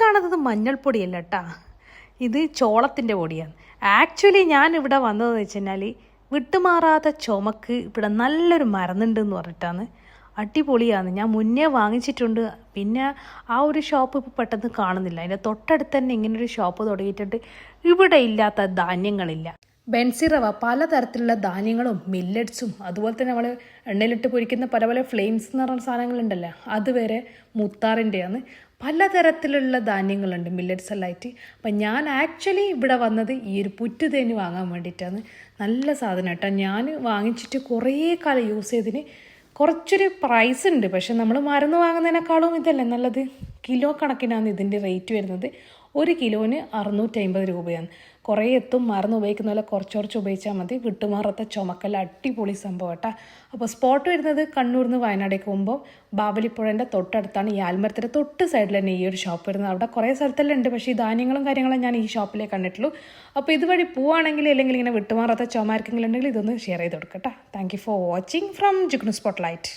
കാണുന്നത് മഞ്ഞൾപ്പൊടിയല്ല കേട്ടാ, ഇത് ചോളത്തിൻ്റെ പൊടിയാണ്. ആക്ച്വലി ഞാൻ ഇവിടെ വന്നതെന്ന് വെച്ച് കഴിഞ്ഞാൽ വിട്ടുമാറാത്ത ചുമക്ക് ഇവിടെ നല്ലൊരു മരുന്നുണ്ടെന്ന് പറഞ്ഞിട്ടാണ്. അടിപൊളിയാണ്. ഞാൻ മുന്നേ വാങ്ങിച്ചിട്ടുണ്ട്. പിന്നെ ആ ഒരു ഷോപ്പ് ഇപ്പോൾ പെട്ടെന്ന് കാണുന്നില്ല. അതിൻ്റെ തൊട്ടടുത്ത് തന്നെ ഇങ്ങനൊരു ഷോപ്പ് തുടങ്ങിയിട്ടുണ്ട്. ഇവിടെ ഇല്ലാത്ത ധാന്യങ്ങളില്ല. ബെൻസി റവ, പലതരത്തിലുള്ള ധാന്യങ്ങളും മില്ലറ്റ്സും അതുപോലെ തന്നെ നമ്മൾ എണ്ണയിലിട്ട് പൊരിക്കുന്ന പല പല ഫ്ലെയിംസ് എന്ന് പറഞ്ഞ സാധനങ്ങളുണ്ടല്ലോ, അതുവരെ മുത്താറിൻ്റെയാണ്. പലതരത്തിലുള്ള ധാന്യങ്ങളുണ്ട് മില്ലറ്റ്സ് എല്ലാം ആയിട്ട്. അപ്പം ഞാൻ ആക്ച്വലി ഇവിടെ വന്നത് ഈ ഒരു പുറ്റുതേന് വാങ്ങാൻ വേണ്ടിയിട്ടാണ്. നല്ല സാധനം കേട്ടോ. ഞാൻ വാങ്ങിച്ചിട്ട് കുറേ കാലം യൂസ് ചെയ്തതിന് കുറച്ചൊരു പ്രൈസ് ഉണ്ട്. പക്ഷെ നമ്മൾ മരുന്ന് വാങ്ങുന്നതിനേക്കാളും ഇതല്ലേ നല്ലത്. കിലോ കണക്കിനാണ് ഇതിൻ്റെ റേറ്റ് വരുന്നത്. 1 കിലോന് 650 രൂപയാണ്. കുറേ എത്തും. മരുന്ന് ഉപയോഗിക്കുന്ന പോലെ കുറച്ച് ഉപയോഗിച്ചാൽ മതി. വിട്ടുമാറാത്ത ചുമക്കല്ല, അടിപൊളി സംഭവം കേട്ടോ. അപ്പോൾ സ്പോട്ട് വരുന്നത് കണ്ണൂരിൽ നിന്ന് വയനാടേക്ക് പോകുമ്പോൾ ബാവലിപ്പുഴൻ്റെ തൊട്ടടുത്താണ്. ഈ ആൽമരത്തിൻ്റെ തൊട്ട് സൈഡിൽ തന്നെ ഈ ഒരു ഷോപ്പ് വരുന്നത്. അവിടെ കുറേ സ്ഥലത്തെല്ലാം ഉണ്ട്, പക്ഷേ ഈ ധാന്യങ്ങളും കാര്യങ്ങളും ഞാൻ ഈ ഷോപ്പിലേ കണ്ടിട്ടുള്ളൂ. അപ്പോൾ ഇതുവഴി പോവുകയാണെങ്കിൽ അല്ലെങ്കിൽ ഇങ്ങനെ വിട്ടുമാറാത്ത ചുമ ആർക്കെങ്കിലും ഉണ്ടെങ്കിൽ ഇതൊന്ന് ഷെയർ ചെയ്ത് കൊടുക്കട്ടോ. Thank you for watching from Jignu spotlight.